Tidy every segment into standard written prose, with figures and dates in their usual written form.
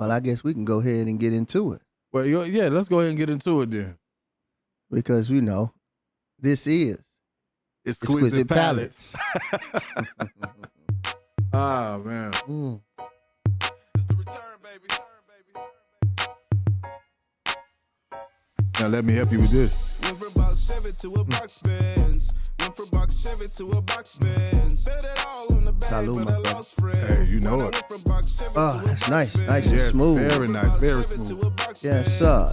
Well, I guess we can go ahead and get into it Well, yeah, let's go ahead and get into it then. because this is Exquisite Palates. Ah, man. It's the return, baby. Now let me help you with this. Went from box Chevy to a box Benz. Went from box Chevy to a box Benz. Bet it all on the bag, Salud, but my I brother. lost friends. Hey, you know When I it. went from box Chevy to a That's box nice. Benz. Nice and Yes, smooth. very nice, very smooth. Yes, sir.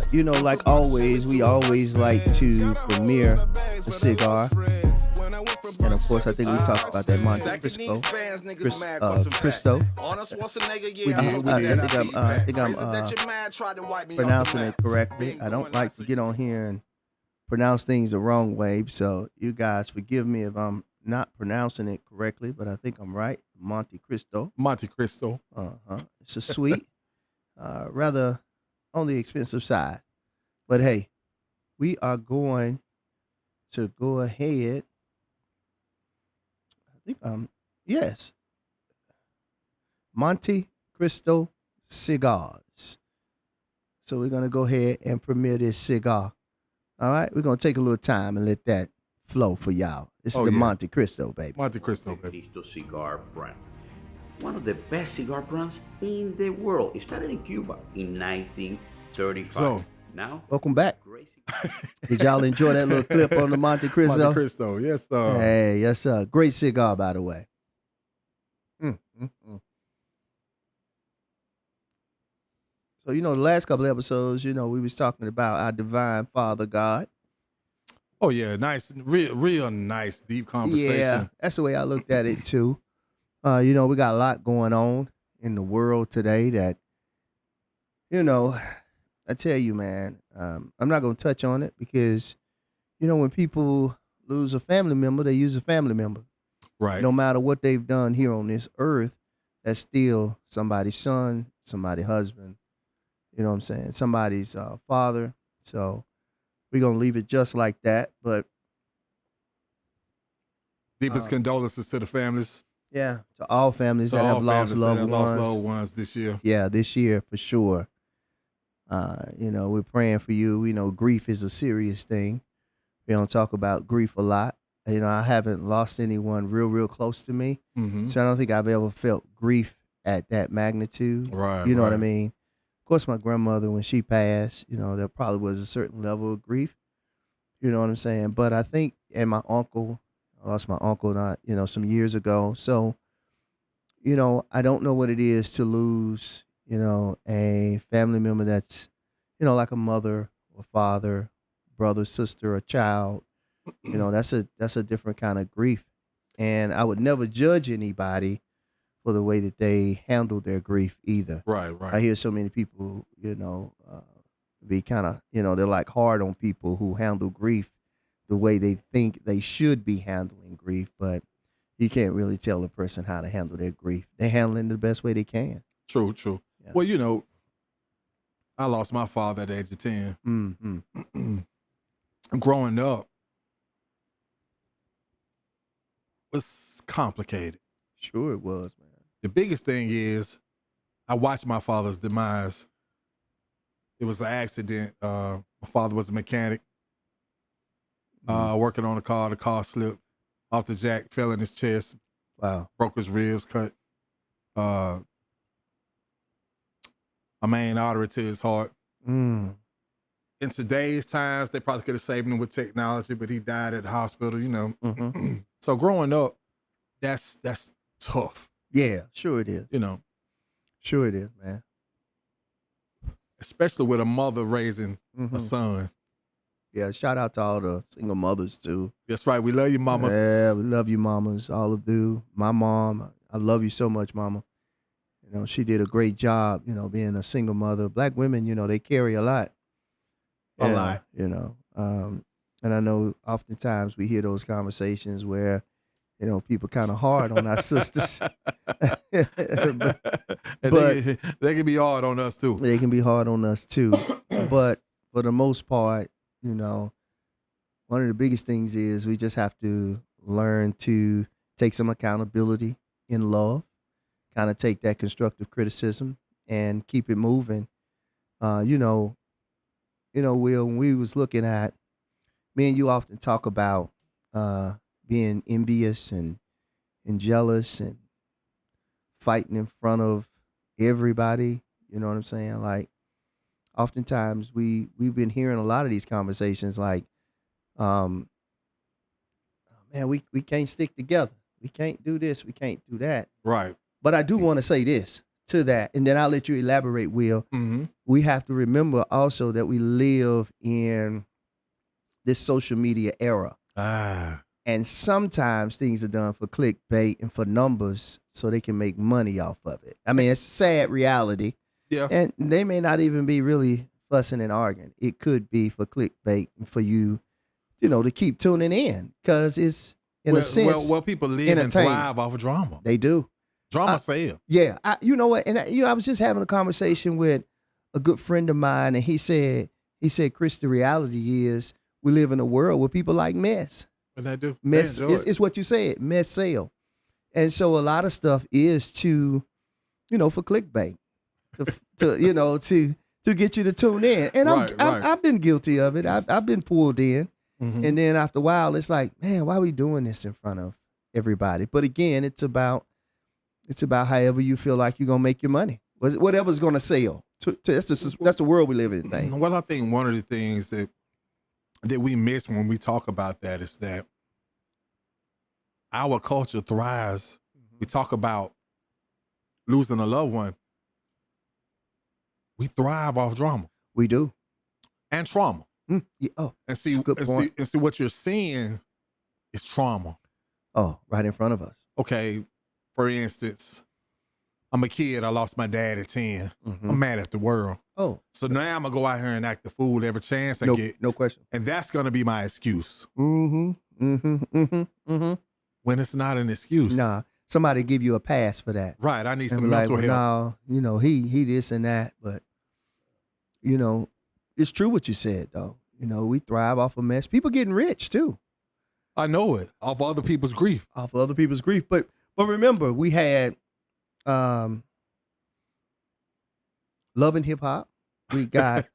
Like always, we always like to premiere a cigar. And of course, I think we talked about that Monte Cristo. Cristo. I think I'm pronouncing it correctly. I don't like to get on here and pronounce things the wrong way. So you guys forgive me if I'm not pronouncing it correctly, but I think I'm right. Monte Cristo. Monte Cristo. It's a sweet, rather on the expensive side. But hey, we are going to go ahead. I think yes. Monte Cristo cigars. So we're gonna go ahead and premiere this cigar. All right, we're gonna take a little time and let that flow for y'all. This is the Monte Cristo, baby. Monte Cristo, baby. Cristo cigar brand. One of the best cigar brands in the world. It started in Cuba in 1935. So, now, welcome back. great Did y'all enjoy that little clip on the Monte Cristo? Monte Cristo, yes, sir. Hey, yes, sir. Great cigar, by the way. So, the last couple of episodes, we was talking about our divine Father God. Oh yeah, nice, real nice, deep conversation. Yeah, that's the way I looked at it too. We got a lot going on in the world today that, I tell you, man, I'm not going to touch on it because, when people lose a family member, they use a family member. Right. No matter what they've done here on this earth, that's still somebody's son, somebody's husband, you know what I'm saying, somebody's father. So we're going to leave it just like that. But deepest condolences to the families. Yeah, to all families that have lost loved ones this year. Yeah, this year for sure. We're praying for you. We know grief is a serious thing. We don't talk about grief a lot. I haven't lost anyone real close to me. Mm-hmm. So I don't think I've ever felt grief at that magnitude. Right. You know what I mean? Of course, my grandmother, when she passed, there probably was a certain level of grief. You know what I'm saying? But I think, and my uncle, I lost my uncle not, some years ago. So, I don't know what it is to lose, a family member that's, like a mother or father, brother, sister, or child. That's a different kind of grief. And I would never judge anybody for the way that they handle their grief either. Right. I hear so many people, be kind of, they're like hard on people who handle grief the way they think they should be handling grief, but you can't really tell a person how to handle their grief. They're handling it the best way they can. True. Yeah. Well, I lost my father at the age of 10. Mm-hmm. Growing up was complicated. Sure it was, man. The biggest thing is I watched my father's demise. It was an accident. My father was a mechanic. Working on a car. The car slipped off the jack, fell in his chest. Wow. Broke his ribs, cut a main artery to his heart. Mm. In today's times, they probably could have saved him with technology, but he died at the hospital, Mm-hmm. So growing up, that's tough. Yeah, sure it is. Sure it is, man. Especially with a mother raising a son. Yeah, shout out to all the single mothers too. That's right. We love you, mamas. Yeah, we love you, mamas. All of you. My mom, I love you so much, mama. She did a great job, being a single mother. Black women, they carry a lot. A lot. And I know oftentimes we hear those conversations where, people kind of hard on our sisters. but they can be hard on us too. They can be hard on us too. But for the most part, one of the biggest things is we just have to learn to take some accountability in love, kind of take that constructive criticism and keep it moving. Uh, you know, Will, when we was looking at, me and you often talk about being envious and jealous and fighting in front of everybody. You know what I'm saying? Like, oftentimes we've been hearing a lot of these conversations like, um, man, we can't stick together. We can't do this. We can't do that. Right. But I do want to say this to that, and then I'll let you elaborate, Will. Mm-hmm. We have to remember also that we live in this social media era. Ah. And sometimes things are done for clickbait and for numbers so they can make money off of it. I mean, it's a sad reality. Yeah. And they may not even be really fussing and arguing. It could be for clickbait and for you, to keep tuning in because it's, in a sense, well, people live and thrive off of drama. They do. Drama sell. Yeah. You know what? And I was just having a conversation with a good friend of mine, and he said, Chris, the reality is we live in a world where people like mess. And they do. Mess They enjoy it. it's what you said, mess sell. And so a lot of stuff is to, for clickbait, to get you to tune in. And Right. I've been guilty of it. I've been pulled in. Mhm. And then after a while, it's like, man, why are we doing this in front of everybody? But again, it's about however you feel like you're gonna make your money. Whatever's gonna sell. That's the world we live in. Thing. Well, I think one of the things that we miss when we talk about that is that our culture thrives. We talk about losing a loved one. We thrive off drama We do. and trauma. Yeah. Oh, And that's a good point. see what you're seeing is trauma. Oh, right in front of us. Okay, for instance, I'm a kid. I lost my dad at 10. Mhm. I'm mad at the world. Oh, So now I'm going to go out here and act the fool every chance I get. no question. And that's going to be my excuse Mm-hmm. when it's not an excuse. Nah, somebody give you a pass for that. Right. I need And some be like, mental well, help. no, he this and that, but it's true what you said though. We thrive off of mess. People getting rich too, I know it. Off other people's grief. off of other people's grief. But remember, we had Love and Hip Hop. We got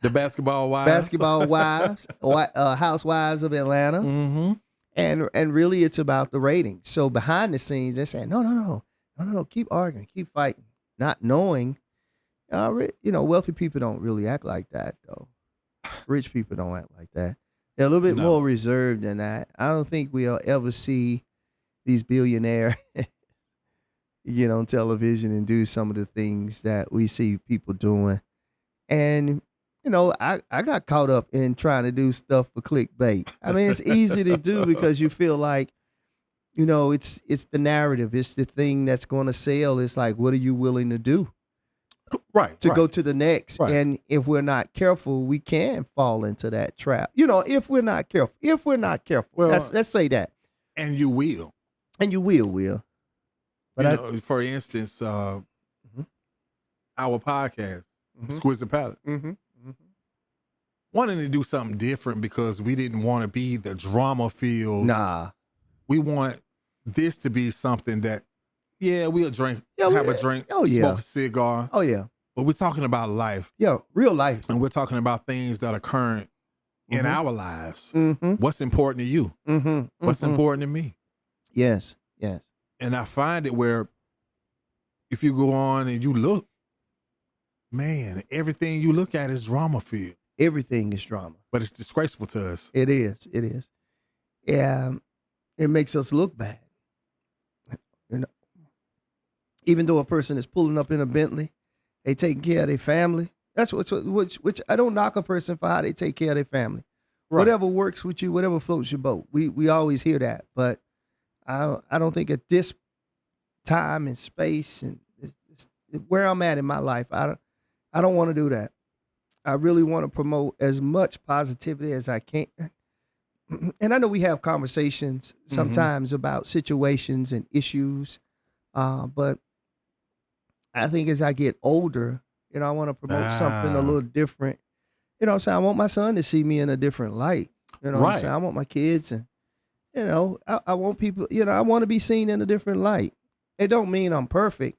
The Basketball Wives. Basketball Wives, Housewives of Atlanta. Mm-hmm. And really, it's about the ratings. So behind the scenes, they're saying, no, keep arguing, keep fighting, not knowing. Wealthy people don't really act like that, though. Rich people don't act like that. They're a little bit more reserved than that. I don't think we'll ever see these billionaires get on television and do some of the things that we see people doing. And I got caught up in trying to do stuff for clickbait. I mean, it's easy to do because you feel like, it's the narrative. It's the thing that's going to sell. It's like, what are you willing to do Right. to go to the next? Right. And if we're not careful, we can fall into that trap. If we're not careful. Well, let's say that. And you will. And you will. But For instance, our podcast, Exquisite Palate, wanting to do something different because we didn't want to be the drama field. nah. We want this to be something that, we'll drink, have a drink, oh, yeah. smoke a cigar. Oh, yeah. But we're talking about life. Yeah, real life. And we're talking about things that are current in our lives. Mm-hmm. What's important to you? Mm-hmm. What's important to me? Yes. And I find it where if you go on and you look, man, everything you look at is drama filled. Everything is drama. But it's disgraceful to us. It is. Yeah, it makes us look bad. Even though a person is pulling up in a Bentley, they taking care of their family. That's which I don't knock a person for how they take care of their family. Right. Whatever works with you, whatever floats your boat. We always hear that, but I don't think at this time and space and where I'm at in my life, I don't want to do that. I really want to promote as much positivity as I can. And I know we have conversations sometimes about situations and issues, but I think as I get older, I want to promote something a little different. What I'm saying? I want my son to see me in a different light. What I'm saying? I want my kids and, I want people, I want to be seen in a different light. It don't mean I'm perfect,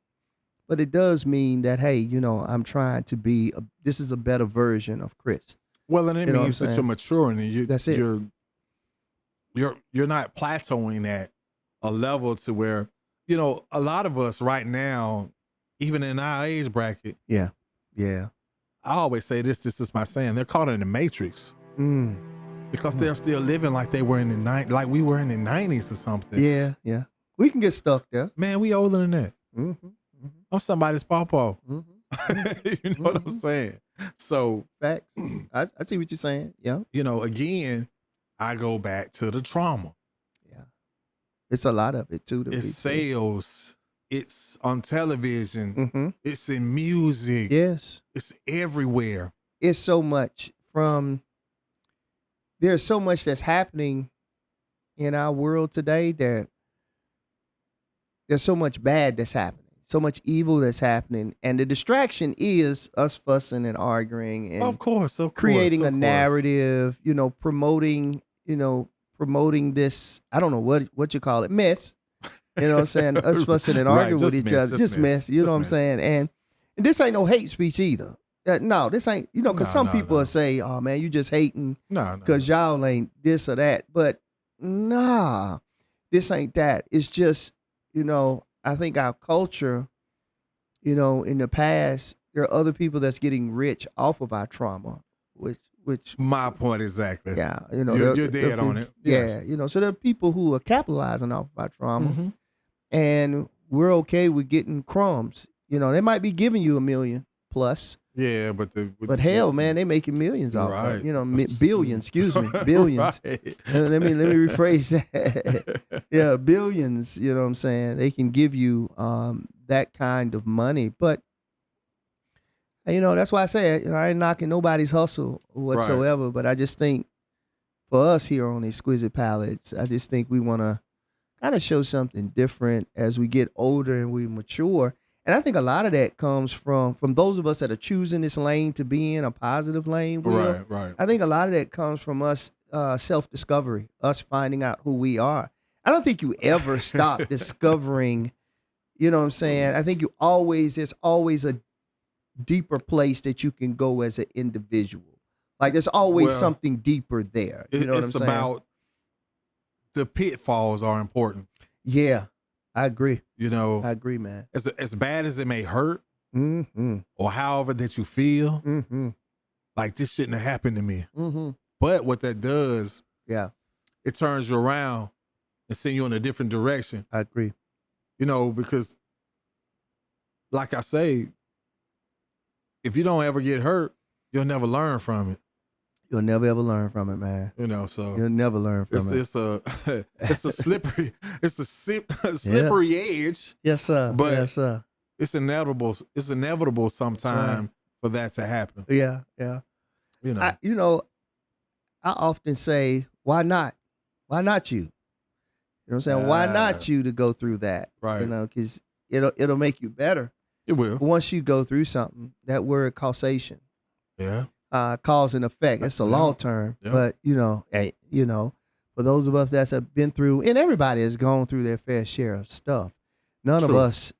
but it does mean that, hey, I'm trying to be. This is a better version of Chris. Well, and it You know what means I'm that saying? you're maturing and That's it. you're not plateauing at a level to where, a lot of us right now, even in our age bracket, Yeah. Yeah. I always say this is my saying, they're caught in the matrix Mm. because they're still living like they were in the like we were in the 90s or something. Yeah. Yeah. We can get stuck there. Man, we older than that. Mm-hmm. I'm somebody's pawpaw. Mm-hmm. You know what I'm saying? So, Facts. I see what you're saying. Yeah. again, I go back to the trauma. Yeah. It's a lot of it too. It's sales. It's on television. Mm-hmm. It's in music. Yes. It's everywhere. It's so much there's so much that's happening in our world today that there's so much bad that's happening, so much evil that's happening. And the distraction is us fussing and arguing and Of course. creating a narrative, promoting this, I don't know what you call it, mess. You know what I'm saying? Us fussing and Right, arguing with just each mess, other. just Just mess. You know just what I'm mess. saying? And this ain't no hate speech either. No, this ain't, because No, some no, people no. will say, oh man, you just hating No. because y'all ain't this or that. But nah, this ain't that. It's just, I think our culture, in the past, there are other people that's getting rich off of our trauma, which My point exactly. yeah, You're dead on it. Yeah, Yes. so there are people who are capitalizing off of our trauma, Mhm. and we're okay with getting crumbs. They might be giving you $1 million plus, Yeah, but but hell, man, they making millions off of it. Right. Billions, excuse me, billions. Right. Let me rephrase that. Yeah, billions. You know what I'm saying? They can give you that kind of money, but that's why I say I ain't knocking nobody's hustle whatsoever. But I just think for us here on Exquisite Palates, I just think we want to kind of show something different as we get older and we mature. And I think a lot of that comes from those of us that are choosing this lane to be in a positive lane. Will. Right. I think a lot of that comes from us self-discovery, us finding out who we are. I don't think you ever stop discovering, you know what I'm saying? I think there's always a deeper place that you can go as an individual. Like there's always something deeper there. You know what I'm saying? It's about the pitfalls are important. Yeah, I agree. I agree, man. As bad as it may hurt, Mm-hmm. or however that you feel, Mm-hmm. like this shouldn't have happened to me. Mm-hmm. But what that does, Yeah, it turns you around and send you in a different direction. I agree. Because like I say, if you don't ever get hurt, you'll never learn from it. You'll never ever learn from it, man. So You'll never learn from it. it's a slippery slippery edge. Yes, sir. But yes, sir. It's inevitable. It's inevitable sometime for that to happen. Yeah. I often say, why not? Why not you? You know what I'm saying? Why not you to go through that? Right. Because it'll make you better. It will. Once you go through something, that word causation, Yeah. cause and effect. It's a law term, Yeah. but for those of us that have been through, and everybody has gone through their fair share of stuff. None of True. us,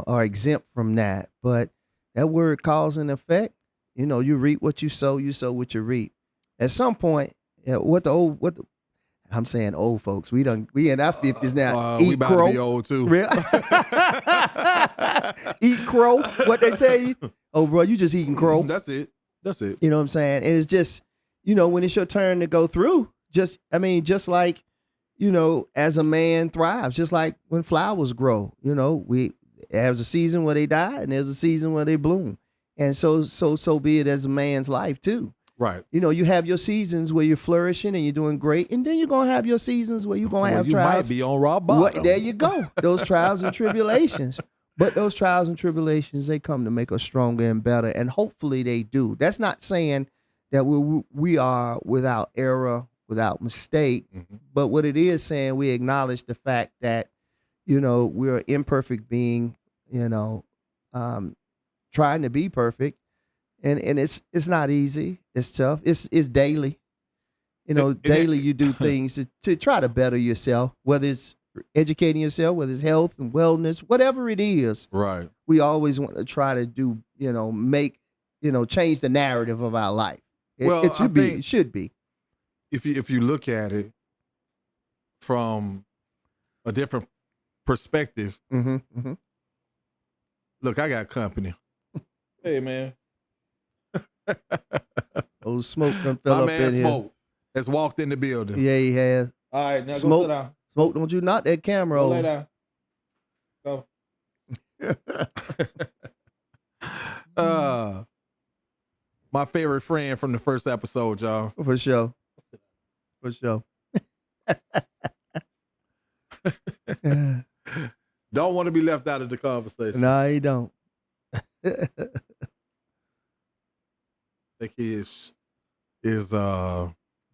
are exempt from that. But that word cause and effect, you reap what you sow what you reap. At some point, I'm saying old folks, we in our 50s now. We Eat about crow. to be old too. Real? Eat crow. What they tell you? Oh, bro, you just eating crow. That's it. You know what I'm saying? And it's just, when it's your turn to go through, just like, as a man thrives, just like when flowers grow, there's a season where they die and there's a season where they bloom. And so be it as a man's life too. Right. You have your seasons where you're flourishing and you're doing great, and then you're gonna have your seasons where you're gonna have you trials. might be on rock bottom. There you go. Those trials and tribulations. But those trials and tribulations, they come to make us stronger and better, and hopefully they do. That's not saying that we are without error, without mistake, but what it is saying, we acknowledge the fact that, we're an imperfect being, trying to be perfect. And it's not easy. It's tough. It's daily. Daily you do things to try to better yourself, whether it's educating yourself, whether it's health and wellness, whatever it is. Right. We always want to try to do, change the narrative of our life. It should be. It should be. If you look at it from a different perspective, look, I got company. Hey, man. Old Smoke done fell up in here. Smoke has walked in the building. Yeah, he has. All right, now Smoke, go sit down. Smoke, don't you knock that camera Go over. lay down. Go. My favorite friend from the first episode, y'all. For sure. Don't want to be left out of the conversation. No, he don't. I think he is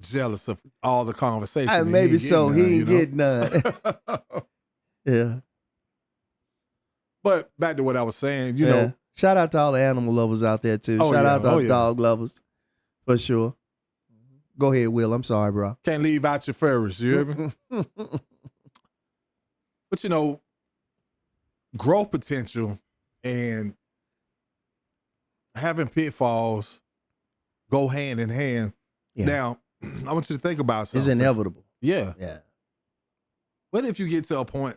jealous of all the conversation. Maybe so. He ain't getting none. Yeah. But back to what I was saying, you know. Shout out to all the animal lovers out there too. Shout out to the dog lovers. For sure. Go ahead, Will. I'm sorry, bro. Can't leave out your furries, you hear me? But you know, growth potential and having pitfalls go hand in hand. Yeah. Now, I want you to think about something. It's inevitable. Yeah. Yeah. What if you get to a point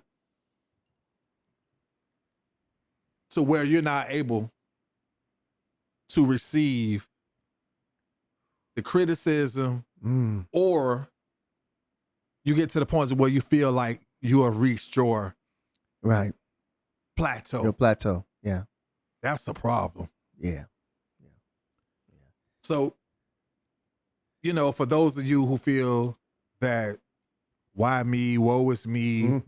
to where you're not able to receive the criticism or you get to the point where you feel like you have reached your plateau. Your plateau. Yeah. That's a problem. Yeah. So, you know, for those of you who feel that why me, woe is me,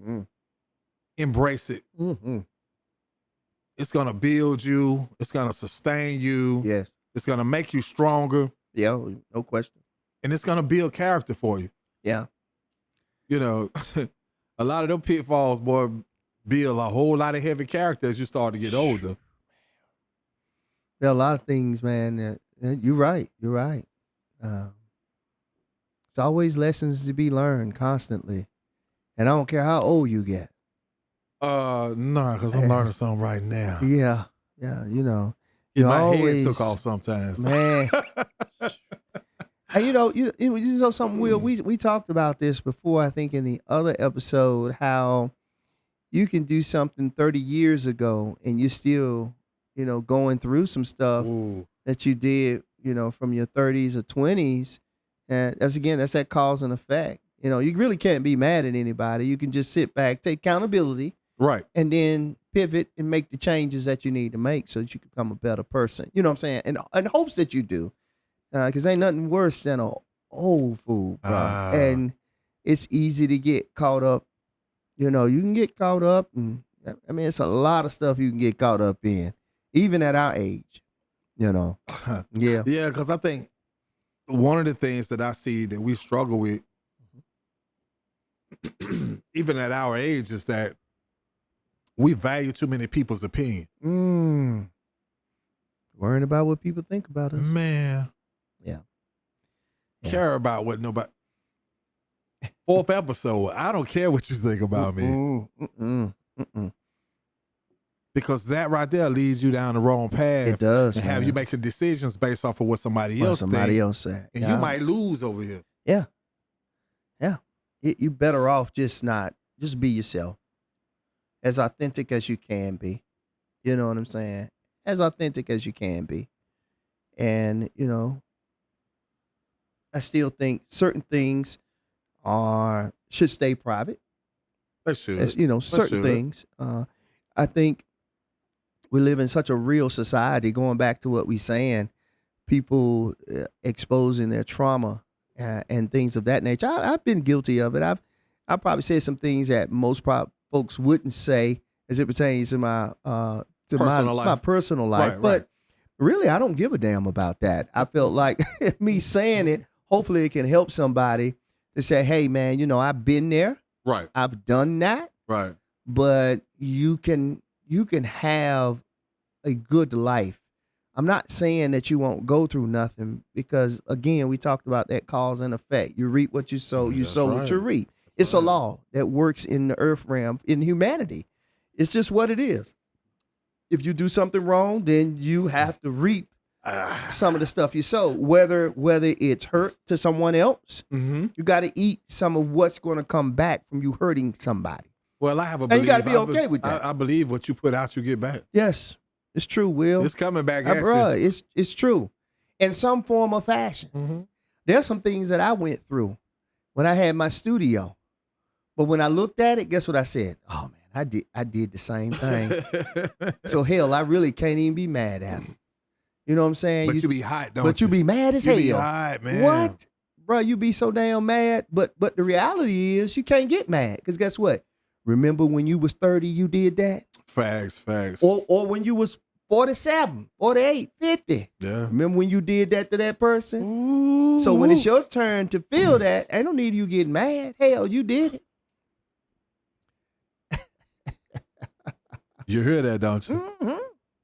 embrace it. It's going to build you. It's going to sustain you. Yes. It's going to make you stronger. Yeah, no question. And it's going to build character for you. Yeah. You know, a lot of them pitfalls, boy, build a whole lot of heavy character as you start to get older. There are a lot of things, man. You're right. You're right. It's always lessons to be learned constantly. And I don't care how old you get. No, because I'm learning something right now. Yeah. Yeah, you know. My head took off sometimes. Man. And you know something, Will, we talked about this before, I think in the other episode, how you can do something 30 years ago and you're still, going through some stuff that you did, from your 30s or 20s. And that's that cause and effect. You really can't be mad at anybody. You can just sit back, take accountability. Right. And then pivot and make the changes that you need to make so that you can become a better person. You know what I'm saying? And hopes that you do. Because ain't nothing worse than an old fool, bro. And it's easy to get caught up. You can get caught up. And it's a lot of stuff you can get caught up in, even at our age. Yeah. Yeah, because I think one of the things that I see that we struggle with, even at our age, is that we value too many people's opinion. Worrying about what people think about us. Man. Yeah. Care about what nobody. Fourth episode. I don't care what you think about me. Because that right there leads you down the wrong path. It does. And have you making decisions based off of what somebody else said. And you might lose over here. Yeah. Yeah. You better off just be yourself. As authentic as you can be. You know what I'm saying? As authentic as you can be. And, I still think certain things should stay private. They should. Certain things. I think we live in such a real society, going back to what we're saying, people exposing their trauma and things of that nature. I've been guilty of it. I've probably said some things that most folks wouldn't say as it pertains to my personal life. Right, but really, I don't give a damn about that. I felt like me saying it, hopefully it can help somebody to say, hey, man, I've been there. Right. I've done that. Right. But you can have a good life. I'm not saying that you won't go through nothing because, again, we talked about that cause and effect. You reap what you sow. You sow what you reap. It's a law that works in the earth realm, in humanity. It's just what it is. If you do something wrong, then you have to reap some of the stuff you sow. Whether it's hurt to someone else, you got to eat some of what's going to come back from you hurting somebody. Well, I have a And belief. you got to be okay with that. I believe what you put out, you get back. Yes, it's true, Will. It's coming back at Bruh, you. it's true. In some form or fashion. There's some things that I went through when I had my studio. But when I looked at it, guess what I said? Oh, man, I did the same thing. So, hell, I really can't even be mad at him. You know what I'm saying? But you be hot, don't you? But you be mad as hell. You be hot, man. What? Bro, you be so damn mad. But the reality is you can't get mad. Because guess what? Remember when you was 30, you did that? Facts. Or when you was 47, 48, 50. Yeah. Remember when you did that to that person? Ooh. So when it's your turn to feel that, ain't no need of you getting mad. Hell, you did it. You hear that, don't you?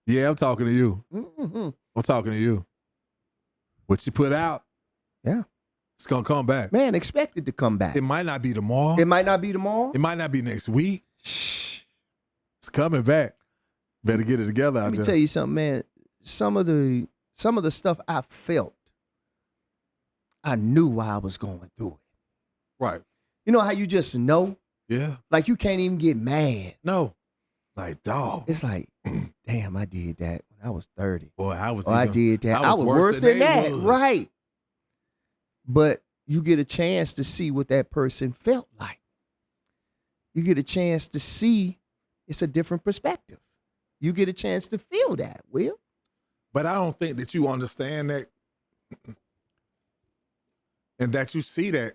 Yeah, I'm talking to you. I'm talking to you. What you put out, yeah, it's going to come back. Man, expect it to come back. It might not be tomorrow. It might not be tomorrow. It might not be next week. Shh. It's coming back. Better get it together out there. Let me tell you something, man. Some of the stuff I felt, I knew why I was going through it. Right. You know how you just know? Yeah. Like you can't even get mad. No. Like, dog. It's like, damn, I did that when I was 30. Boy, I did that. I was worse than that. Right. But you get a chance to see what that person felt like. You get a chance to see it's a different perspective. You get a chance to feel that, Will. But I don't think that you understand that and that you see that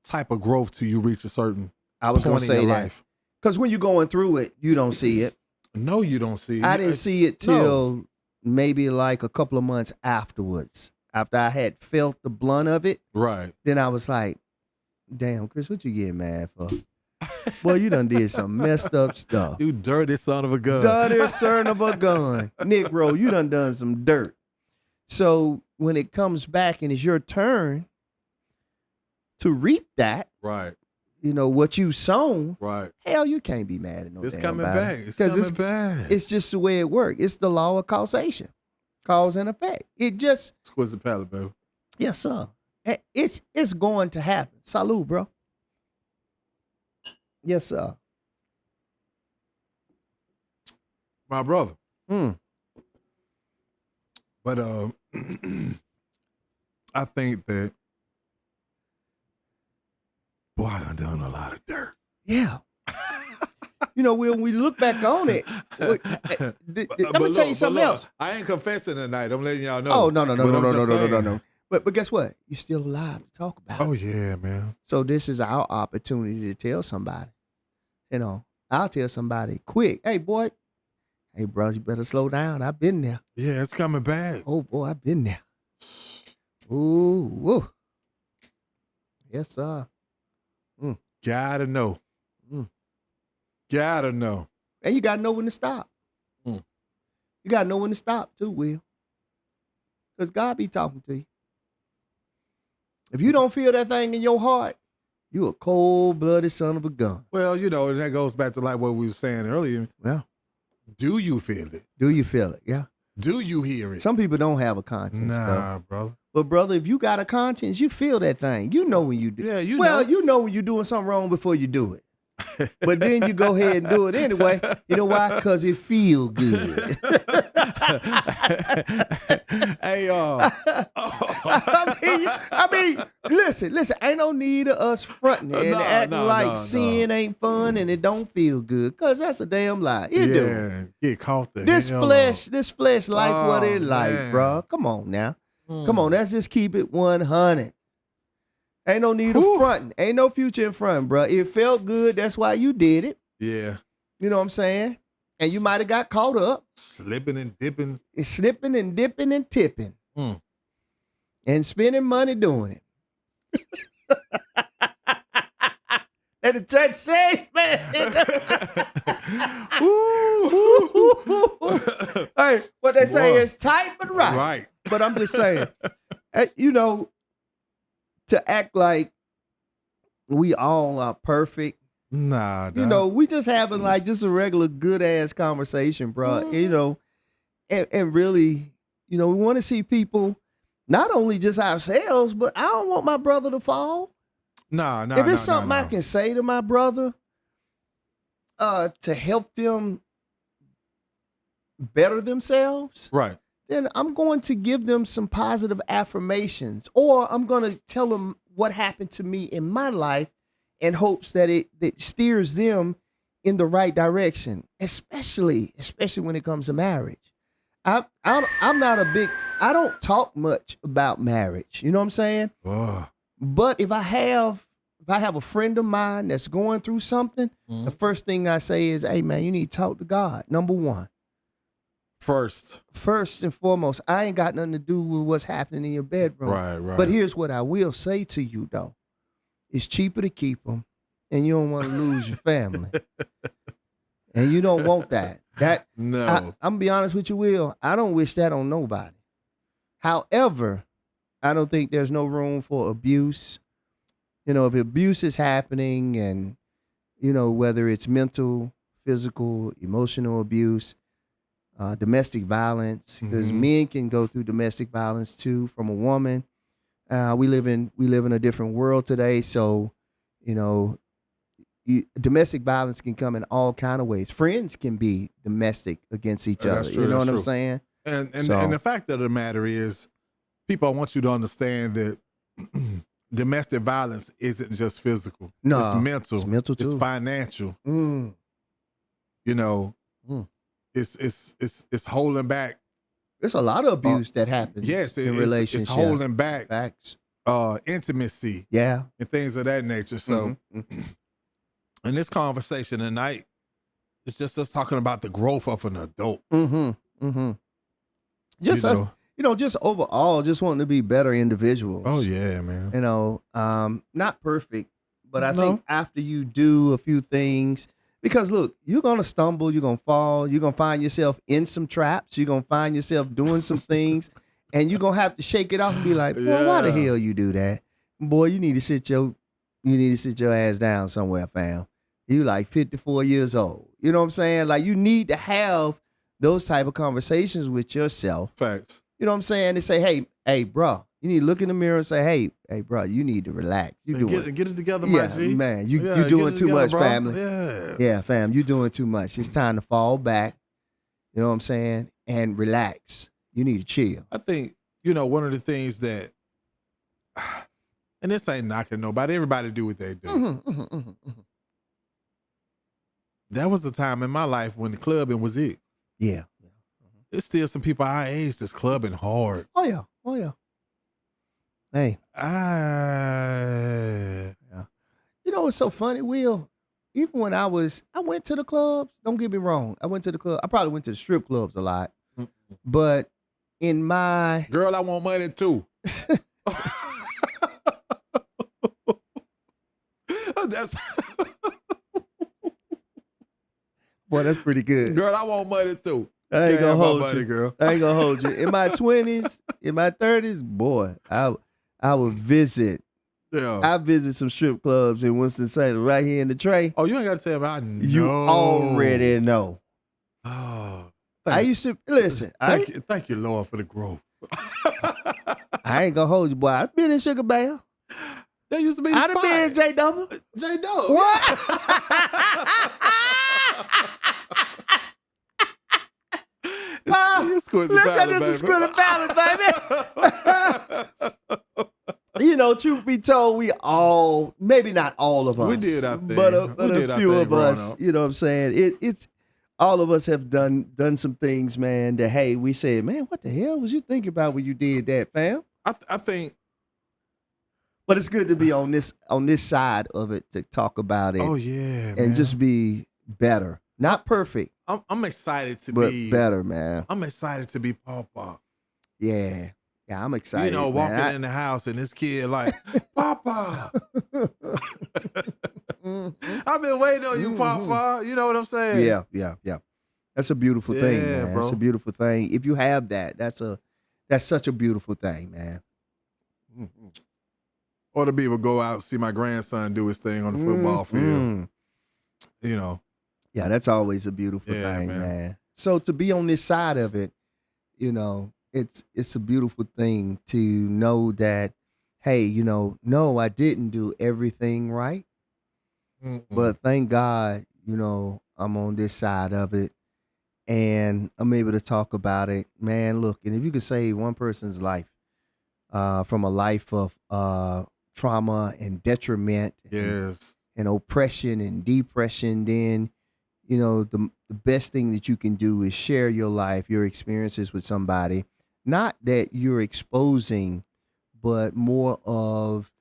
type of growth till you reach a certain point in your life. Because when you're going through it, you don't see it. No, you don't see it. I didn't see it till maybe like a couple of months afterwards. After I had felt the blunt of it. Right. Then I was like, damn, Chris, what you getting mad for? Boy, you done did some messed up stuff. You dirty son of a gun. Dirty son of a gun. Negro, you done some dirt. So when it comes back and it's your turn to reap that. Right. You know, what you sown. Right. Hell, you can't be mad at no It's damn coming body. back. It's coming back. It's just the way it works. It's the law of causation. Cause and effect. It just. Exquisite palate, baby. Yes, sir. It's going to happen. Salute, bro. Yes, sir. My brother. But I think that, boy, I done a lot of dirt. Yeah. You know, when we look back on it, let me tell you something else. I ain't confessing tonight. I'm letting y'all know. Oh, no. But guess what? You're still alive to talk about it. Oh, yeah, man. So this is our opportunity to tell somebody. You know, I'll tell somebody quick. Hey, boy. Hey, bro, you better slow down. I've been there. Yeah, it's coming back. Oh, boy, I've been there. Ooh, woo. Yes, sir. Gotta know. Gotta know. And you gotta know when to stop. You gotta know when to stop too, Will. Because God be talking to you. If you don't feel that thing in your heart, you a cold-blooded son of a gun. Well, you know, and that goes back to like what we were saying earlier. Yeah. Do you feel it? Do you feel it? Yeah. Do you hear it? Some people don't have a conscience. Nah, brother. But brother, if you got a conscience, you feel that thing. You know when you do. Yeah, you know. know. You know when you're doing something wrong before you do it. But then you go ahead and do it anyway. You know why? Because it feel good. Hey, I mean, listen. Ain't no need of us fronting and acting like sin ain't fun and it don't feel good. Because that's a damn lie. It do. Get caught there. This flesh like what it like, bro. Come on now. Come on, let's just keep it 100. Ain't no need of fronting. Ain't no future in front, bro. It felt good. That's why you did it. Yeah. You know what I'm saying? And you might have got caught up. Slipping and dipping. It's slipping and dipping and tipping. And spending money doing it. And the church says, man. Hey, what they say is tight but right. Right. But I'm just saying, you know, to act like we all are perfect. Nah, You know, we just having like just a regular good ass conversation, bro. You know, and really, you know, we want to see people, not only just ourselves, but I don't want my brother to fall. Nah. If it's something I can say to my brother, to help them better themselves, right. then I'm going to give them some positive affirmations, or I'm going to tell them what happened to me in my life in hopes that it steers them in the right direction, especially when it comes to marriage. I'm not a big, I don't talk much about marriage. You know what I'm saying? But if I have a friend of mine that's going through something, the first thing I say is, hey man, you need to talk to God. Number one. First and foremost, I ain't got nothing to do with what's happening in your bedroom. Right. But here's what I will say to you though. It's cheaper to keep them, and you don't want to lose your family. And you don't want that. No. I'm gonna be honest with you, Will. I don't wish that on nobody. However, I don't think there's no room for abuse. You know, if abuse is happening, and you know, whether it's mental, physical, emotional abuse, domestic violence, because men can go through domestic violence too from a woman. We live in a different world today, so you know, domestic violence can come in all kind of ways. Friends can be domestic against each other. True, you know what I'm true. saying? And the fact of the matter is, people, I want you to understand that domestic violence isn't just physical. No, it's mental. It's mental too. It's financial. You know, it's holding back. There's a lot of abuse that happens. Yes, in relationships. It's holding back Facts. Intimacy. Yeah, and things of that nature. So, in this conversation tonight, it's just us talking about the growth of an adult. Just us, you know, just overall, just wanting to be better individuals. Oh yeah, man. You know, not perfect, but I think after you do a few things, because look, you're gonna stumble, you're gonna fall, you're gonna find yourself in some traps, you're gonna find yourself doing some things, and you're gonna have to shake it off and be like, boy, why the hell you do that? Boy, you need to sit your ass down somewhere, fam. You like 54 years old. You know what I'm saying? Like, you need to have those type of conversations with yourself. Facts. You know what I'm saying? They say, hey, bro, you need to look in the mirror and say, hey, bro, you need to relax. You doing get it together, my G. Man, you doing too much, bro. family. Yeah, fam, you doing too much. It's time to fall back. You know what I'm saying? And relax. You need to chill. I think, you know, one of the things that, and this ain't knocking nobody, everybody do what they do. That was the time in my life when the clubbing was it. Yeah. There's still some people our age that's clubbing hard. Oh yeah. Hey. Yeah. You know what's so funny, Will? Even when I went to the clubs, don't get me wrong. I went to the club. I probably went to the strip clubs a lot. But in my... Girl, I want money too. That's... Boy, that's pretty good. Girl, I want money too. I ain't gonna hold money, you, girl. I ain't gonna hold you. In my 20s, in my 30s, boy, I would visit. Yeah. I visit some strip clubs in Winston-Salem, right here in the tray. Oh, you ain't gotta tell me. I know. You already know. Oh, I used to listen. Thank you, Lord, for the growth. I ain't gonna hold you, boy. I've been in Sugar Bear. That used to be. I done been in J Double. J Double. What? Listen, this is Squid Balance, baby. You know, truth be told, we all, maybe not all of us, we did our thing, but a few of us. up. You know what I'm saying? It's all of us have done some things, man. That hey, we said, man, what the hell was you thinking about when you did that, fam? I think. But it's good to be on this side of it to talk about it. Oh yeah, and man. Just be better, not perfect. I'm excited to be better, man. I'm excited to be Papa. Yeah, I'm excited. You know, walking man. in the house and this kid like, Papa. I've been waiting on you, Papa. You know what I'm saying? Yeah. That's a beautiful thing, man. Bro. That's a beautiful thing. If you have that, that's such a beautiful thing, man. Or to be able to go out and see my grandson do his thing on the football field. You know. Yeah, that's always a beautiful Yeah, thing, man. man. So to be on this side of it, you know, it's a beautiful thing to know that, hey, you know, no, I didn't do everything right, but thank God, you know, I'm on this side of it and I'm able to talk about it. Man, look, and if you could save one person's life from a life of trauma and detriment Yes. and oppression and depression, then you know the best thing that you can do is share your life, your experiences with somebody. Not that you're exposing, but more of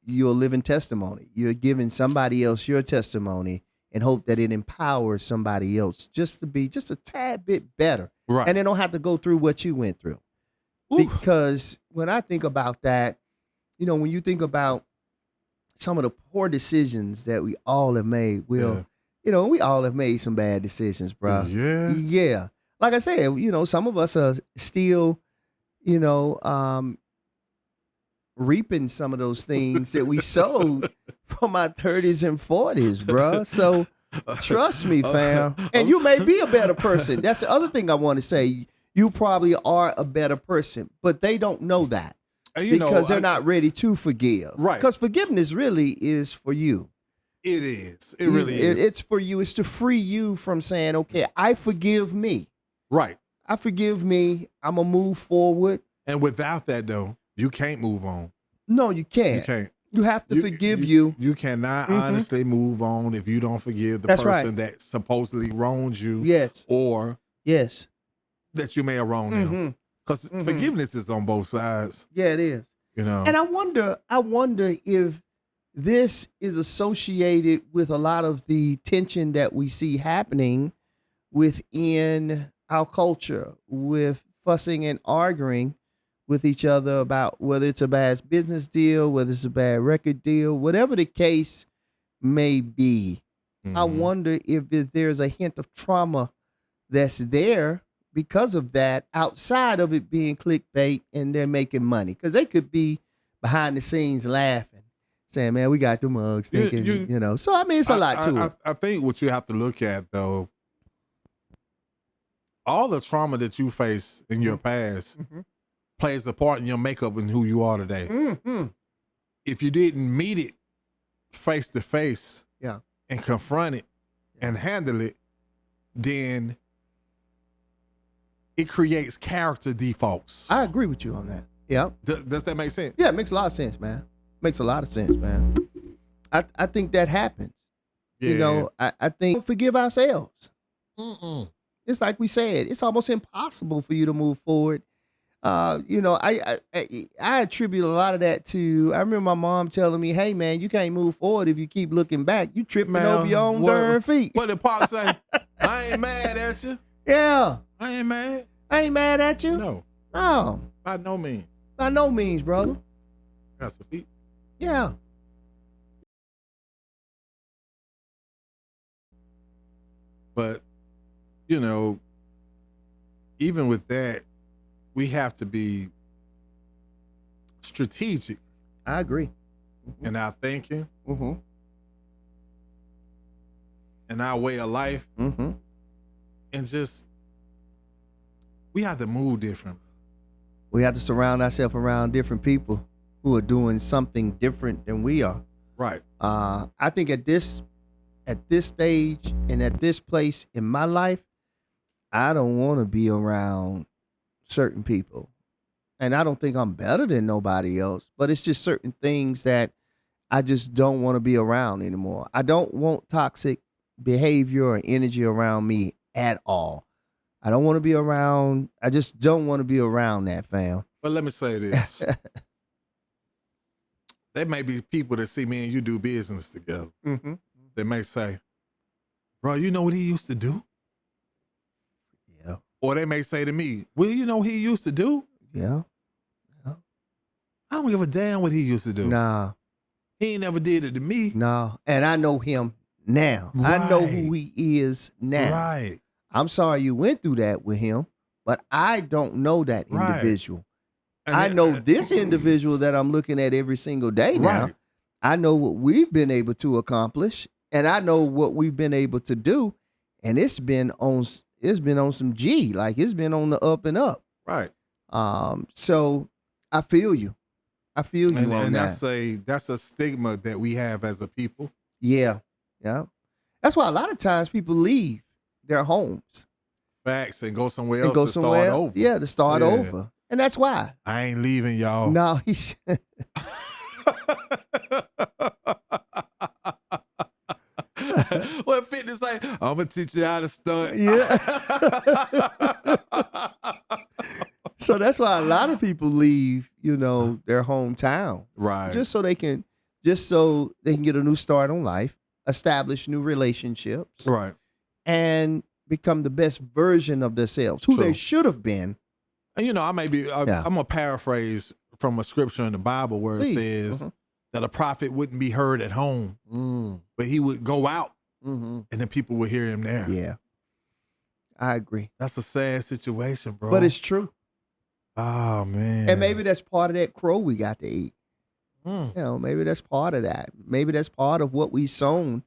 your living testimony. You're giving somebody else your testimony and hope that it empowers somebody else just to be just a tad bit better. Right. And they don't have to go through what you went through. Ooh. Because when I think about that, you know, when you think about some of the poor decisions that we all have made, you know, we all have made some bad decisions, bro. Yeah. Yeah. Like I said, you know, some of us are still, you know, reaping some of those things that we sowed from our 30s and 40s, bro. So trust me, fam. And you may be a better person. That's the other thing I want to say. You probably are a better person, but they don't know that because they're not ready to forgive. Right. Because forgiveness really is for you. It is. It really is. It's for you. It's to free you from saying, okay, I forgive me. Right. I forgive me. I'm going to move forward. And without that, though, you can't move on. No, you can't. You can't. You have to forgive you. You cannot honestly move on if you don't forgive the person that supposedly wronged you. Yes. Or yes, that you may have wronged them. Because forgiveness is on both sides. Yeah, it is. You know. And I wonder if this is associated with a lot of the tension that we see happening within our culture, with fussing and arguing with each other about whether it's a bad business deal, whether it's a bad record deal, whatever the case may be. I wonder if there's a hint of trauma that's there because of that, outside of it being clickbait and they're making money. Because they could be behind the scenes laughing, saying, man, we got the mugs, thinking, you know. So, I mean, it's a lot to it. I think what you have to look at, though, all the trauma that you face in your past plays a part in your makeup and who you are today. If you didn't meet it face to face and confront it and handle it, then it creates character defaults. I agree with you on that. Yeah. Does that make sense? Yeah, it makes a lot of sense, man. Makes a lot of sense, man. I think that happens. Yeah. You know, I think forgive ourselves. It's like we said, it's almost impossible for you to move forward. You know, I attribute a lot of that to, I remember my mom telling me, hey, man, you can't move forward if you keep looking back. You tripping over your own darn feet. What did Pop say? I ain't mad at you. Yeah. I ain't mad. I ain't mad at you. No. No. By no means. By no means, brother. Got some feet. Yeah. But, you know, even with that, we have to be strategic. I agree. In our thinking, Mm-hmm. in our way of life, Mm-hmm. and just, we have to move different. We have to surround ourselves around different people who are doing something different than we are. Right. I think at this stage and at this place in my life, I don't want to be around certain people. And I don't think I'm better than nobody else, but it's just certain things that I just don't want to be around anymore. I don't want toxic behavior or energy around me at all. I don't want to be around, I just don't want to be around that, fam. But let me say this. There may be people that see me and you do business together. Mm-hmm. They may say, bro, you know what he used to do? Yeah. Or they may say to me, well, you know what he used to do? Yeah. I don't give a damn what he used to do. Nah. He ain't never did it to me. No. And I know him now. Right. I know who he is now. Right. I'm sorry you went through that with him, but I don't know that individual. I know this individual that I'm looking at every single day now. Right. I know what we've been able to accomplish, and I know what we've been able to do, and it's been on some G, like it's been on the up and up. Right. So I feel you. I feel you on and that. that's a stigma that we have as a people. Yeah. That's why a lot of times people leave their homes Facts, and go somewhere and else go to somewhere. start over. Yeah, to start Yeah. over, and that's why. I ain't leaving, y'all. No, he's. What Fitness say? I'm gonna teach you how to stunt. Yeah. So that's why a lot of people leave, their hometown, Right. just so they can get a new start on life, establish new relationships, Right. and become the best version of themselves, who True. they should have been. And I may be. I'm gonna paraphrase from a scripture in the Bible where Please. it says that a prophet wouldn't be heard at home, but he would go out, and then people would hear him there. Yeah, I agree, That's a sad situation, bro. but it's true. Oh man. And maybe that's part of that crow we got to eat. Mm. Maybe that's part of that. Maybe that's part of what we sown.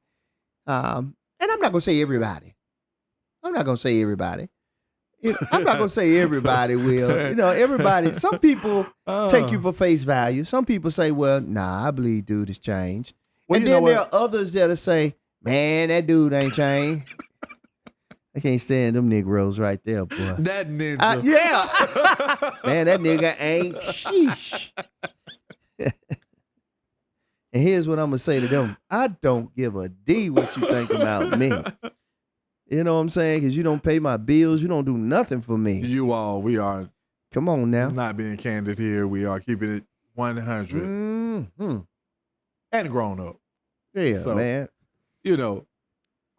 And I'm not gonna say everybody. I'm not gonna say everybody. I'm not gonna say everybody will. Everybody. Some people take you for face value. Some people say, "Well, nah, I believe dude has changed." Well, and you know then there what? are others that'll say, "Man, that dude ain't changed." I can't stand them Negroes right there, boy. That ninja. Yeah. Man, that nigga ain't sheesh. And here's what I'm going to say to them. I don't give a D what you think about me. You know what I'm saying? Because you don't pay my bills. You don't do nothing for me. We are Come on now. not being candid here. We are keeping it 100 Mm-hmm. and grown up. Yeah, So- man. We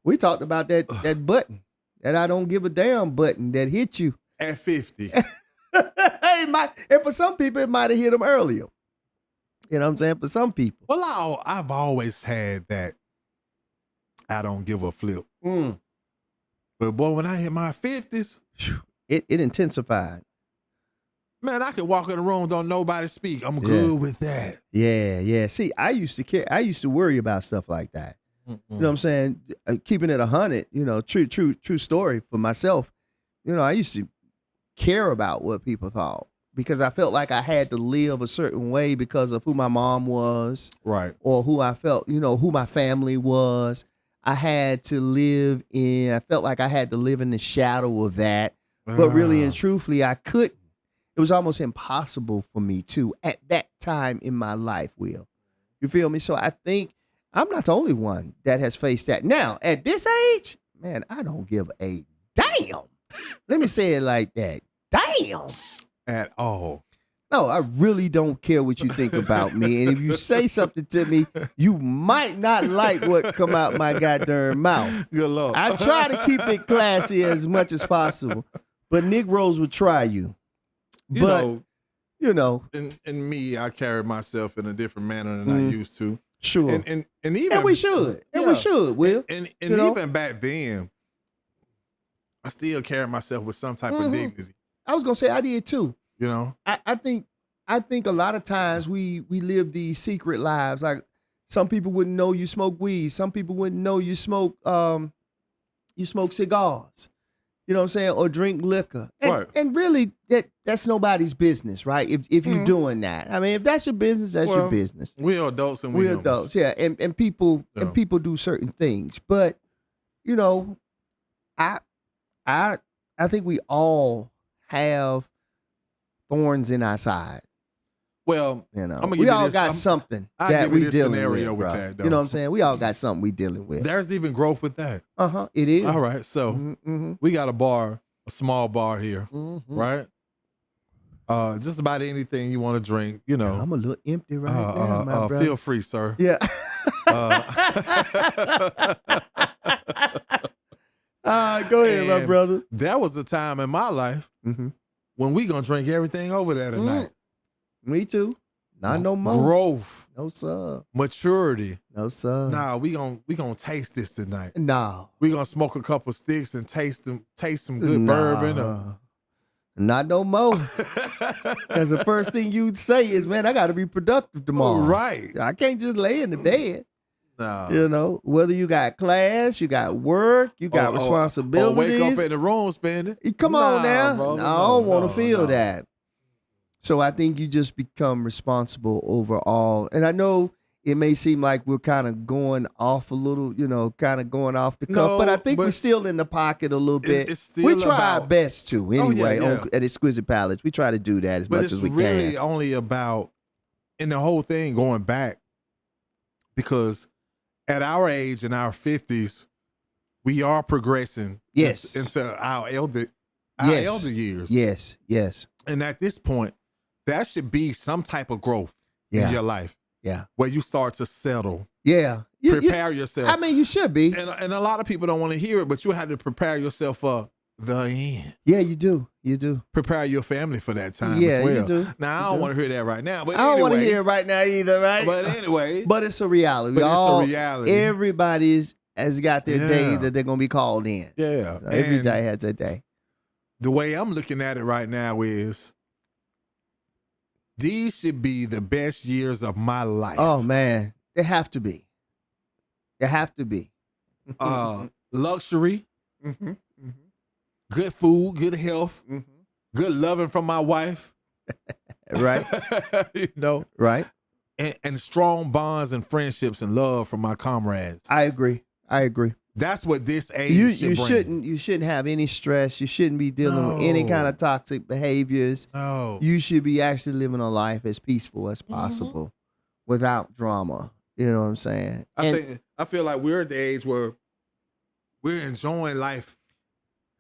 We talked about that button, that I don't give a damn button that hit you. at 50. And for some people, it might have hit them earlier. You know what I'm saying? For some people. Well, I've always had that I don't give a flip. But boy, when I hit my 50s, It intensified. man, I could walk in the room, don't nobody speak. I'm good with that. Yeah. See, I used to worry about stuff like that. You know what I'm saying? Keeping it 100, true story for myself. I used to care about what people thought because I felt like I had to live a certain way because of who my mom was, Right. or who I felt, who my family was. I felt like I had to live in the shadow of that. But really and truthfully, I couldn't. It was almost impossible for me to at that time in my life, Will. You feel me? So I think I'm not the only one that has faced that. Now, at this age, man, I don't give a damn. Let me say it like that. Damn. At all. No, I really don't care what you think about me. And if you say something to me, you might not like what come out my goddamn mouth. Good luck. I try to keep it classy as much as possible, but Negroes would try you. But, in me, I carry myself in a different manner than I used to. Sure. And even And we should. And we should, Will. And You even back then, I still carry myself with some type of dignity. I was gonna say I did too. I think a lot of times we live these secret lives. Like some people wouldn't know you smoke weed. Some people wouldn't know you smoke cigars. You know what I'm saying? Or drink liquor. Right. And really that's nobody's business, right? If you're doing that. I mean, if that's your business, that's your business. We're adults and We're adults, yeah. And people do certain things. But, I think we all have thorns in our side. Well, We all got something I'll that give you we this dealing scenario with, with bro. that, though. You know what I'm saying? We all got something we dealing with. there's even growth with that. It is. All right. So Mm-hmm. we got a small bar here, Mm-hmm. right? Just about anything you want to drink, I'm a little empty right now, my brother. feel free, sir. Yeah. Go ahead, my And brother. There was a time in my life Mm-hmm. when we gonna drink everything over there tonight. Me too. Not no more. Growth, No sir. maturity. No sir. Nah, we gonna taste this tonight. No. We gonna smoke a couple sticks and taste some good bourbon. Not no more. Because the first thing you'd say is, man, I got to be productive tomorrow. Right. I can't just lay in the bed. No. You know, whether you got class, you got work, you got responsibilities. Or wake up in the room spending. Come on now. Bro, I don't want to feel that. So I think you just become responsible overall. And I know it may seem like we're kind of going off a little, you know, kind of going off the cuff, but I think we're still in the pocket a little bit. It's still we try our best to, anyway, yeah. At Exquisite Palates. We try to do that as much as we can. But it's really only about, in the whole thing, going back, because at our age, in our 50s, we are progressing into our elder years. Yes. And at this point, that should be some type of growth in your life. Yeah. Where you start to settle. Yeah. Prepare yourself. I mean, you should be. And a lot of people don't want to hear it, but you have to prepare yourself for the end. Yeah, you do. You do. Prepare your family for that time as well. You do. Now, I don't want to hear that right now. But I don't want to hear it right now either, right? But anyway. But it's a reality. It's a reality. Everybody has got their day that they're going to be called in. Yeah. Every day has a day. The way I'm looking at it right now is, these should be the best years of my life. Oh, man. They have to be. They have to be. Luxury, good food, good health, good loving from my wife. Right. You know? Right. And strong bonds and friendships and love from my comrades. I agree. That's what this age should bring. You shouldn't have any stress. You shouldn't be dealing with any kind of toxic behaviors. No. You should be actually living a life as peaceful as possible without drama. You know what I'm saying? I feel like we're at the age where we're enjoying life.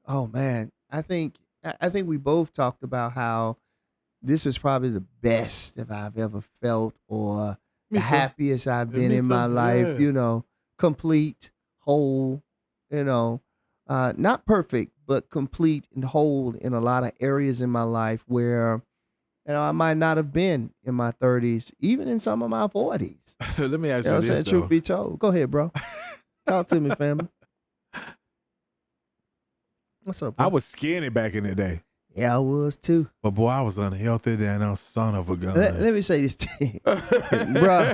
Oh man, I think we both talked about how this is probably the best that I've ever felt, or the happiest I've been in my life. You know, complete, whole. You know, not perfect, but complete and whole in a lot of areas in my life where, you know, I might not have been in my 30s, even in some of my 40s. Let me ask You know you what I'm this, saying? Truth be told. Go ahead, bro. Talk to me, family. What's up, bro? I was skinny back in the day. Yeah, I was too. But boy, I was unhealthy than a son of a gun. Let me say this to you, bro.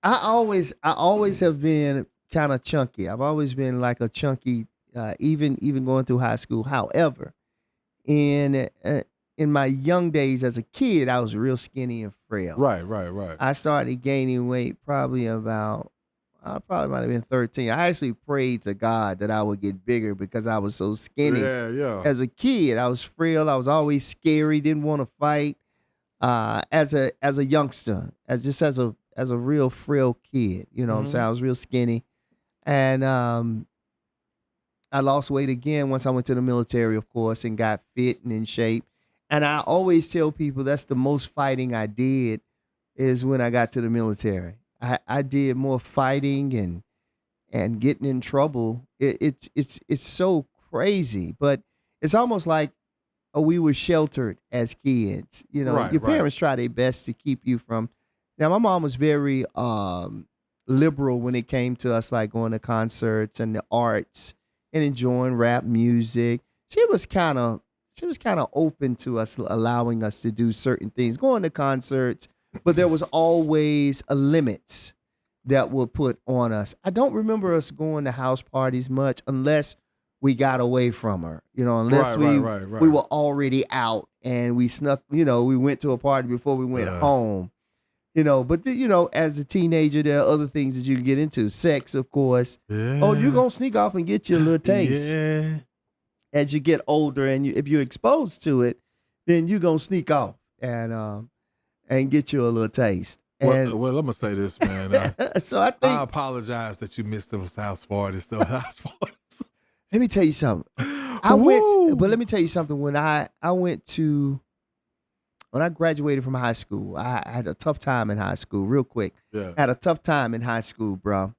I always have been kind of chunky. I've always been like a chunky, even going through high school. However, in my young days as a kid, I was real skinny and frail. Right. I started gaining weight probably about, I probably might have been 13. I actually prayed to God that I would get bigger because I was so skinny. Yeah. As a kid, I was frail. I was always scary. Didn't want to fight. As a youngster, as a real frail kid, you know what I'm saying? I was real skinny, and I lost weight again once I went to the military, of course, and got fit and in shape. And I always tell people that's the most fighting I did is when I got to the military. I did more fighting and getting in trouble. It's so crazy, but it's almost like we were sheltered as kids. You know, your parents try their best to keep you from. Now, my mom was very liberal when it came to us like going to concerts and the arts and enjoying rap music. She was kind of open to us, allowing us to do certain things, going to concerts. But there was always a limit that were put on us. I don't remember us going to house parties much unless we got away from her, you know, unless we were already out and we snuck, you know, we went to a party before we went home, you know. But, you know, as a teenager, there are other things that you can get into. Sex, of course. Yeah. Oh, you're going to sneak off and get you a little taste. Yeah. As you get older and if you're exposed to it, then you're going to sneak off and get you a little taste. And, well, I'm gonna say this, man. So I think I apologize that you missed those house parties. Let me tell you something. Let me tell you something. When I graduated from high school, I had a tough time in high school. Real quick, had a tough time in high school, bro.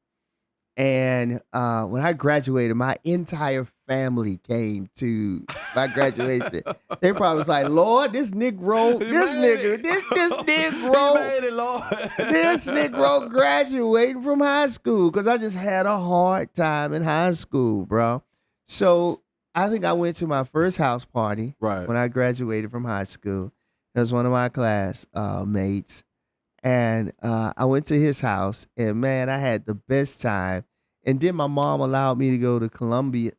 And when I graduated, my entire family came to my graduation. They probably was like, Lord, this Negro graduating from high school, because I just had a hard time in high school, bro. So I think I went to my first house party Right. when I graduated from high school. It was one of my class mates. And I went to his house, and man, I had the best time. And then my mom allowed me to go to Columbus,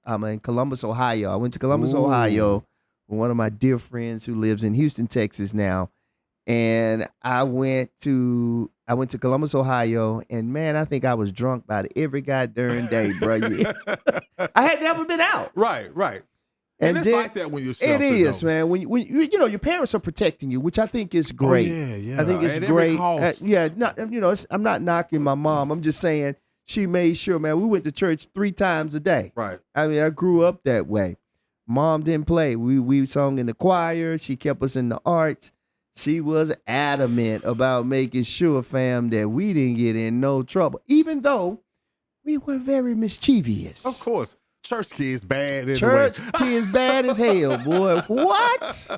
Ohio. I went to Columbus, Ooh. Ohio, with one of my dear friends who lives in Houston, Texas now. And I went to Columbus, Ohio, and man, I think I was drunk about every goddamn day, bro. Yeah. I had never been out. Right. And it's then- like that when you're It sheltered, is, though. man. When your parents are protecting you, which I think is great. Yeah. I think it's At every great. cost. I'm not knocking my mom. I'm just saying she made sure, man. We went to church 3 times a day. Right. I mean, I grew up that way. Mom didn't play. We sung in the choir. She kept us in the arts. She was adamant about making sure, fam, that we didn't get in no trouble, even though we were very mischievous. Of course. Church kids bad anyway. Church kids bad as hell, boy. What?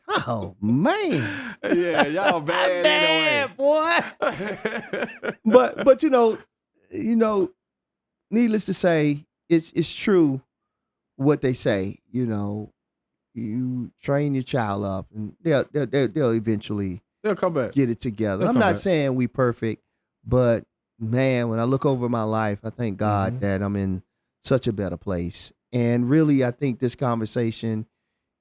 Oh man. Yeah, y'all bad Bad, anyway. boy. But needless to say, it's true what they say. You train your child up, and they'll eventually They'll come back. get it together. They'll I'm come not back. saying we perfect, but man, when I look over my life, I thank God that I'm in such a better place. And really, I think this conversation,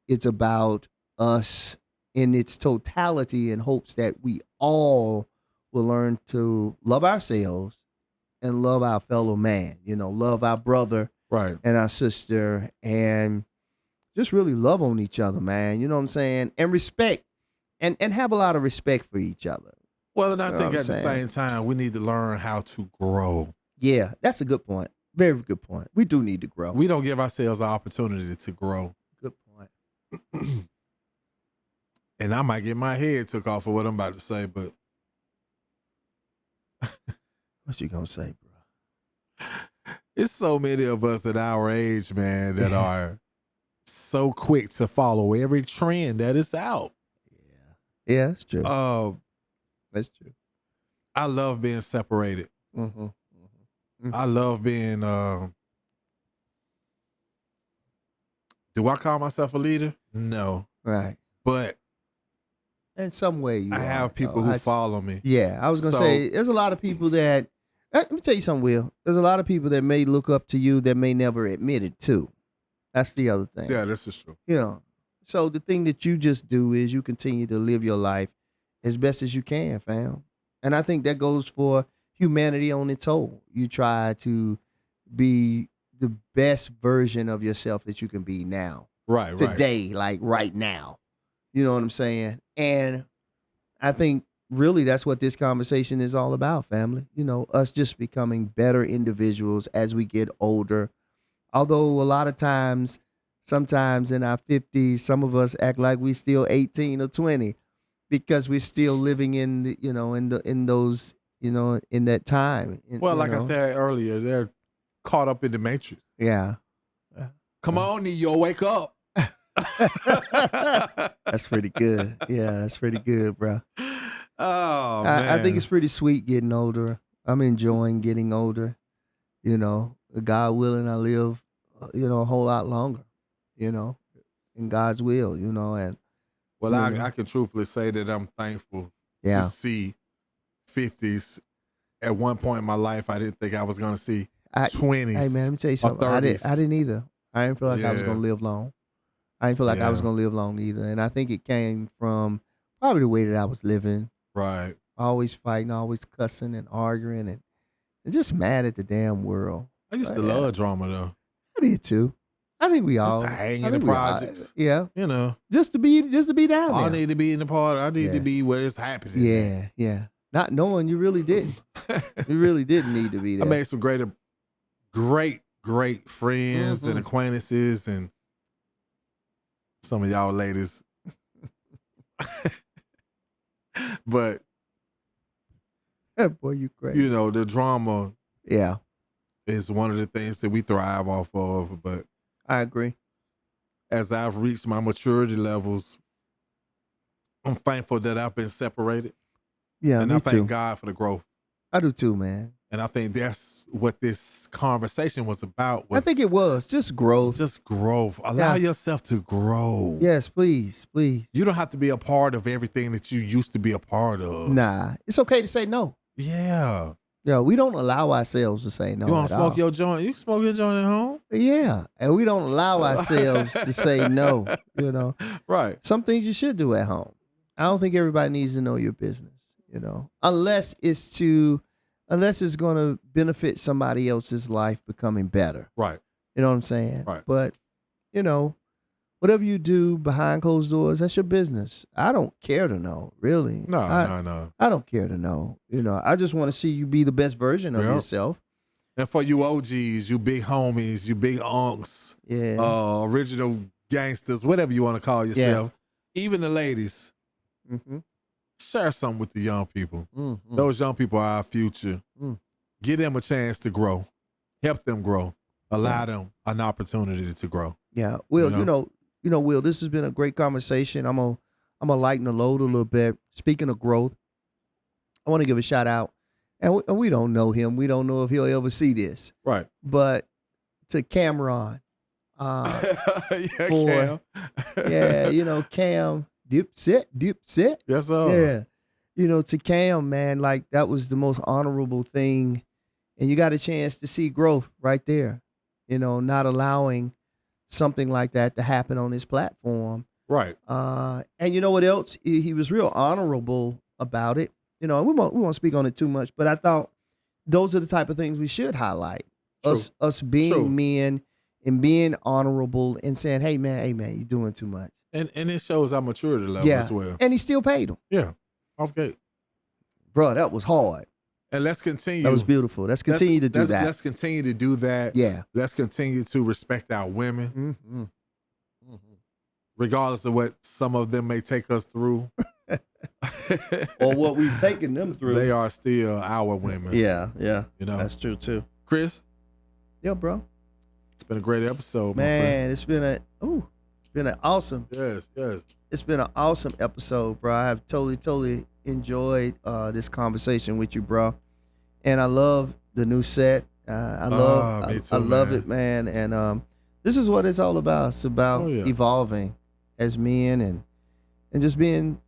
it's about us in its totality, in hopes that we all will learn to love ourselves and love our fellow man, love our brother Right. and our sister, and just really love on each other, man. You know what I'm saying? And respect, and have a lot of respect for each other. Well, and I You know think what at the I'm same saying? time, we need to learn how to grow. Yeah, that's a good point. Very good point. We do need to grow. We don't give ourselves an opportunity to grow. Good point. And I might get my head took off of what I'm about to say, but What you gonna say, bro? it's so many of us at our age, man, that are so quick to follow every trend that is out. Yeah, that's true. That's true. I love being separated. Mm-hmm. I love being do I call myself a leader? No. Right. But In some way, you I are, have people though. who follow me. Yeah, I was gonna So- say there's a lot of people that. Let me tell you something, Will. There's a lot of people that may look up to you that may never admit it too. That's the other thing. Yeah, this is true. So the thing that you just do is you continue to live your life as best as you can, fam. And I think that goes for humanity on its whole. You try to be the best version of yourself that you can be now. Right. Today, like right now. You know what I'm saying? And I think really that's what this conversation is all about, family. Us just becoming better individuals as we get older. Although a lot of times, sometimes in our 50s, some of us act like we still 18 or 20 because we're still living in the, in those, in that time. Well, like I said earlier, they're caught up in the matrix. Yeah. Come on, Neo, wake up. That's pretty good. Yeah, that's pretty good, bro. Oh, man. I think it's pretty sweet getting older. I'm enjoying getting older. God willing, I live, a whole lot longer, in God's will, and Well, I can truthfully say that I'm thankful yeah. to see 50s. At one point in my life, I didn't think I was going to see 20s. Hey, man, let me tell you something. I 30s. didn't either. I didn't feel like I was Yeah. going to live long. I didn't feel like I was Yeah. going to live long either. And I think it came from probably the way that I was living. Right. Always fighting, always cussing and arguing and just mad at the damn world. I used to love drama, though. I did too. I think we all. to hang I in the think we all- projects. Yeah. Just to be down I there. need to be in the party. I need to Yeah. be where it's happening. Yeah, yeah. Not knowing you really didn't. You really didn't need to be there. I made some great friends and acquaintances, and some of y'all ladies. But boy, you crazy. the drama Yeah, is one of the things that we thrive off of. But I agree. as I've reached my maturity levels, I'm thankful that I've been separated. Yeah, and me I too. thank God for the growth. I do too, man. And I think that's what this conversation was about. I think it was just growth. Just growth. Allow yourself to grow. Yes, please. You don't have to be a part of everything that you used to be a part of. Nah, it's okay to say no. Yeah. Yeah, we don't allow ourselves to say no. You want to smoke your joint? You can smoke your joint at home. Yeah, and we don't allow ourselves to say no. You know, right? Some things you should do at home. I don't think everybody needs to know your business. Unless it's going to benefit somebody else's life becoming better. Right. You know what I'm saying? Right. But whatever you do behind closed doors, that's your business. I don't care to know, really. No. I don't care to know. I just want to see you be the best version of yourself. And for you OGs, you big homies, you big unks, original gangsters, whatever you want to call yourself, even the ladies, share something with the young people. Mm-hmm. Those young people are our future. Give them a chance to grow. Help them grow. Allow them an opportunity to grow. Yeah. Will, Will, this has been a great conversation. I'm gonna lighten the load a little bit. Speaking of growth, I want to give a shout out. And we don't know him. We don't know if he'll ever see this. Right. But to Cameron. Cam. Cam, dip set. Yes, sir. Yeah. To Cam, man, like that was the most honorable thing. And you got a chance to see growth right there. Not allowing something like that to happen on his platform. Right. And you know what else? He was real honorable about it. We won't speak on it too much, but I thought those are the type of things we should highlight. True. Us being men and being honorable and saying, hey man, you're doing too much. And it shows our maturity level as well. And he still paid him. Yeah. Off gate. Bro, that was hard. And let's continue. That was beautiful. Let's continue to do that. Let's continue to do that. Yeah. Let's continue to respect our women. Mm-hmm. Mm-hmm. Regardless of what some of them may take us through. Or what we've taken them through. They are still our women. Yeah. That's true too. Chris? Yeah, bro. It's been a great episode, man. My friend. It's been an awesome. Yes. It's been an awesome episode, bro. I have totally enjoyed this conversation with you, bro. And I love the new set. I love it, man. And this is what it's all about. It's about evolving as men and just being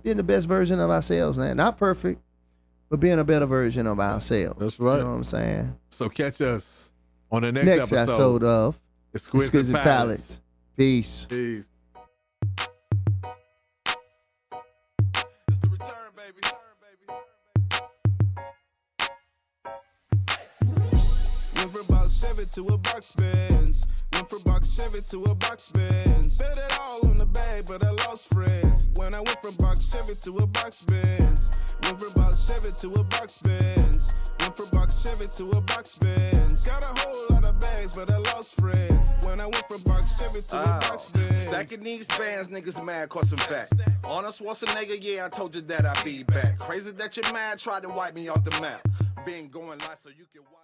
the best version of ourselves, man. Not perfect, but being a better version of ourselves. That's right. You know what I'm saying? So catch us on the next episode of Exquisite Palates. Peace. It's the return, baby. Went from box Chevy to a box Benz. Went from box Chevy to a box Benz. Bet it all on the bag, but I lost friends. When I went from box Chevy to a box Benz. Went from box Chevy to a box Benz. Went from box Chevy to a box Benz. Got a whole lot of bags, but I lost friends. When I went from box Chevy to a box Benz. Stacking these bands, niggas mad cause I'm back. Arnold Schwarzenegger, yeah, I told you that I'd be back. Crazy that you're mad, tried to wipe me off the map. Been going live so you can watch.